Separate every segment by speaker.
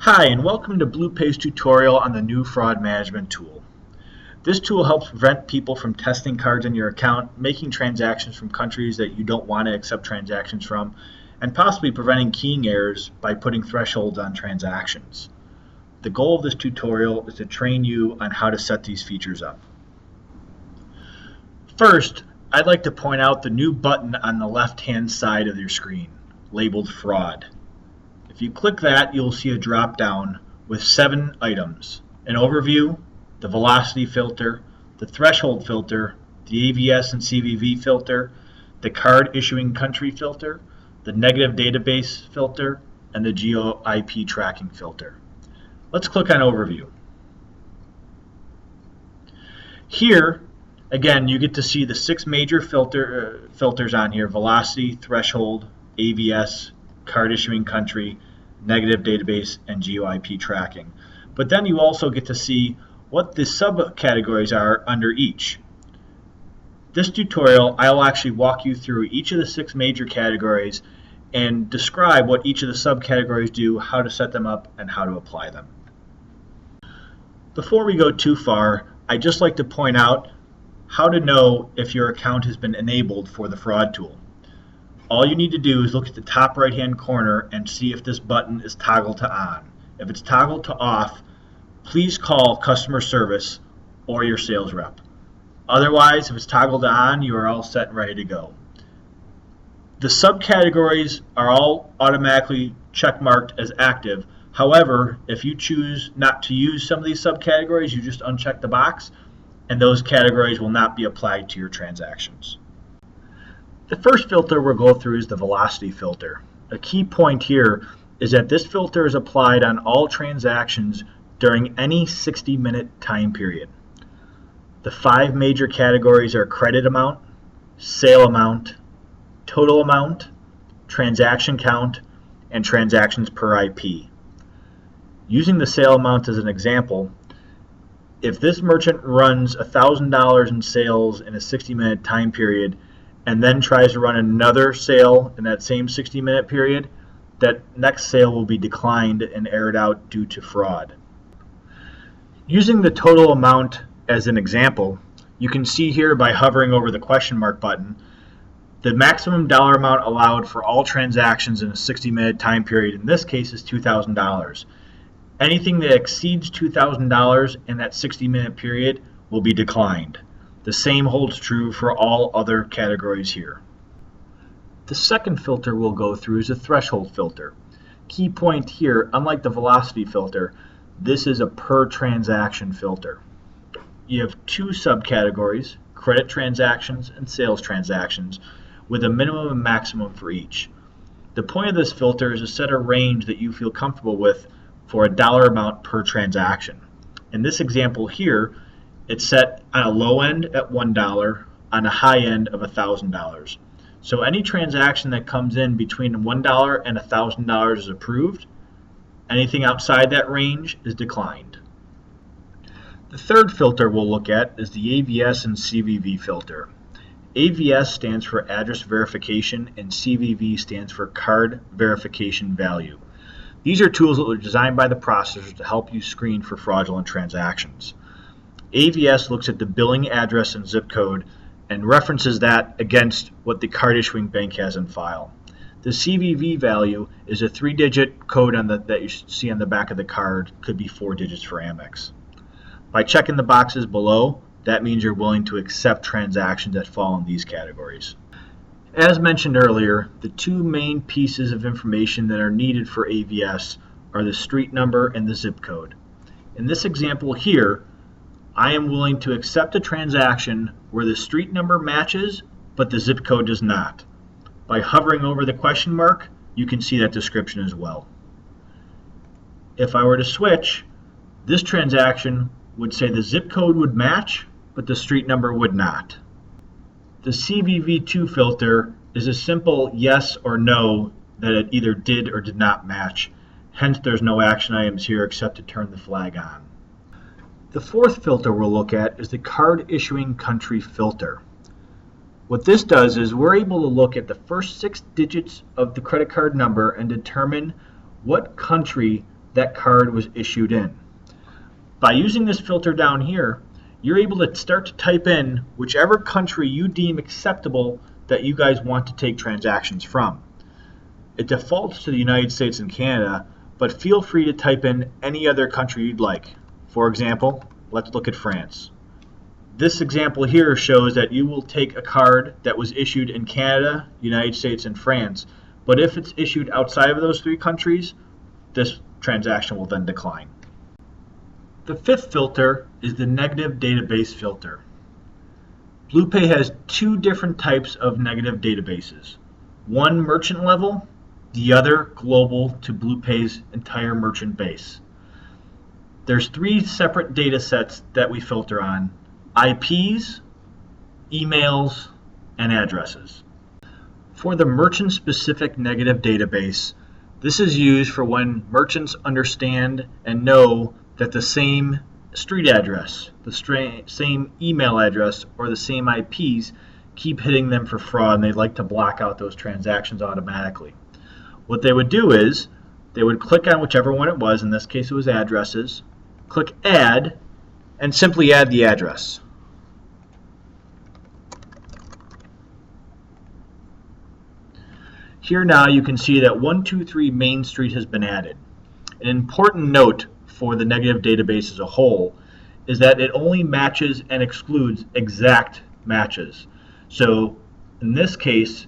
Speaker 1: Hi, and welcome to BluePay's tutorial on the new fraud management tool. This tool helps prevent people from testing cards in your account, making transactions from countries that you don't want to accept transactions from, and possibly preventing keying errors by putting thresholds on transactions. The goal of this tutorial is to train you on how to set these features up. First, I'd like to point out the new button on the left-hand side of your screen, labeled Fraud. If you click that, you'll see a drop-down with 7 items: an overview, the velocity filter, the threshold filter, the AVS and CVV filter, the card issuing country filter, the negative database filter, and the geo-IP tracking filter. Let's click on overview. Here, again, you get to see the 6 major filters on here: velocity, threshold, AVS, card issuing country, negative database, and geo-IP tracking. But then you also get to see what the subcategories are under each. This tutorial, I'll actually walk you through each of the 6 major categories and describe what each of the subcategories do, how to set them up, and how to apply them. Before we go too far, I'd just like to point out how to know if your account has been enabled for the fraud tool. All you need to do is look at the top right-hand corner and see if this button is toggled to on. If it's toggled to off, please call customer service or your sales rep. Otherwise, if it's toggled to on, you are all set and ready to go. The subcategories are all automatically check-marked as active. However, if you choose not to use some of these subcategories, you just uncheck the box, and those categories will not be applied to your transactions. The first filter we'll go through is the velocity filter. A key point here is that this filter is applied on all transactions during any 60-minute time period. The 5 major categories are credit amount, sale amount, total amount, transaction count, and transactions per IP. Using the sale amount as an example, if this merchant runs $1,000 in sales in a 60-minute time period and then tries to run another sale in that same 60-minute period, that next sale will be declined and errored out due to fraud. Using the total amount as an example, you can see here by hovering over the question mark button, the maximum dollar amount allowed for all transactions in a 60-minute time period in this case is $2,000. Anything that exceeds $2,000 in that 60-minute period will be declined. The same holds true for all other categories here. The second filter we'll go through is a threshold filter. Key point here, unlike the velocity filter, this is a per transaction filter. You have 2 subcategories, credit transactions and sales transactions, with a minimum and maximum for each. The point of this filter is to set a range that you feel comfortable with for a dollar amount per transaction. In this example here, it's set on a low end at $1, on a high end of $1,000. So any transaction that comes in between $1 and $1,000 is approved. Anything outside that range is declined. The third filter we'll look at is the AVS and CVV filter. AVS stands for address verification and CVV stands for card verification value. These are tools that were designed by the processors to help you screen for fraudulent transactions. AVS looks at the billing address and zip code and references that against what the card issuing bank has in file. The CVV value is a 3-digit code that you see on the back of the card, could be 4 digits for Amex. By checking the boxes below, that means you're willing to accept transactions that fall in these categories. As mentioned earlier, the 2 main pieces of information that are needed for AVS are the street number and the zip code. In this example here, I am willing to accept a transaction where the street number matches, but the zip code does not. By hovering over the question mark, you can see that description as well. If I were to switch, this transaction would say the zip code would match, but the street number would not. The CVV2 filter is a simple yes or no that it either did or did not match. Hence, there's no action items here except to turn the flag on. The fourth filter we'll look at is the card issuing country filter. What this does is we're able to look at the first 6 digits of the credit card number and determine what country that card was issued in. By using this filter down here, you're able to start to type in whichever country you deem acceptable that you guys want to take transactions from. It defaults to the United States and Canada, but feel free to type in any other country you'd like. For example, let's look at France. This example here shows that you will take a card that was issued in Canada, United States, and France, but if it's issued outside of those three countries, this transaction will then decline. The fifth filter is the negative database filter. BluePay has two different types of negative databases. One merchant level, the other global to BluePay's entire merchant base. There's three separate data sets that we filter on: IPs, emails, and addresses. For the merchant-specific negative database, this is used for when merchants understand and know that the same street address, the same email address, or the same IPs keep hitting them for fraud, and they'd like to block out those transactions automatically. What they would do is they would click on whichever one it was, in this case it was addresses, click Add, and simply add the address. Here now you can see that 123 Main Street has been added. An important note for the negative database as a whole is that it only matches and excludes exact matches. So in this case,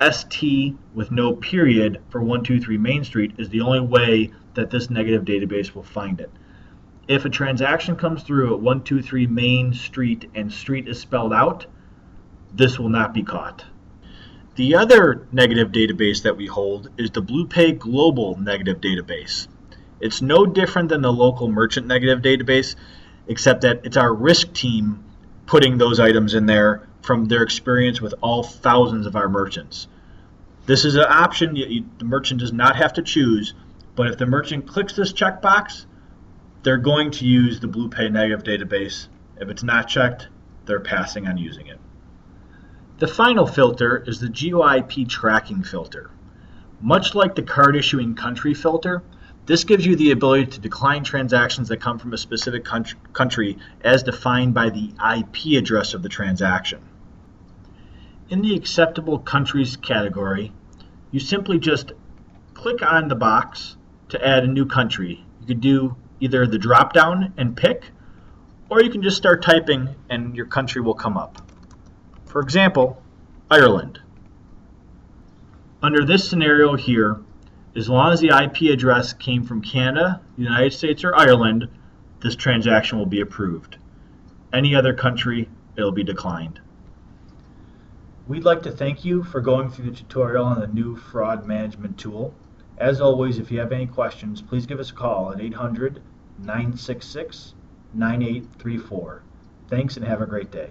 Speaker 1: ST with no period for 123 Main Street is the only way that this negative database will find it. If a transaction comes through at 123 Main Street and street is spelled out, this will not be caught. The other negative database that we hold is the BluePay Global Negative Database. It's no different than the local merchant negative database, except that it's our risk team putting those items in there from their experience with all thousands of our merchants. This is an option the merchant does not have to choose, but if the merchant clicks this checkbox, they're going to use the BluePay negative database. If it's not checked, they're passing on using it. The final filter is the GeoIP tracking filter. Much like the card issuing country filter, this gives you the ability to decline transactions that come from a specific country as defined by the IP address of the transaction. In the acceptable countries category, you simply just click on the box to add a new country. You could do either the drop down and pick, or you can just start typing and your country will come up. For example, Ireland. Under this scenario here, as long as the IP address came from Canada, the United States, or Ireland, this transaction will be approved. Any other country, it'll be declined. We'd like to thank you for going through the tutorial on the new fraud management tool. As always, if you have any questions, please give us a call at 800-966-9834. Thanks and have a great day.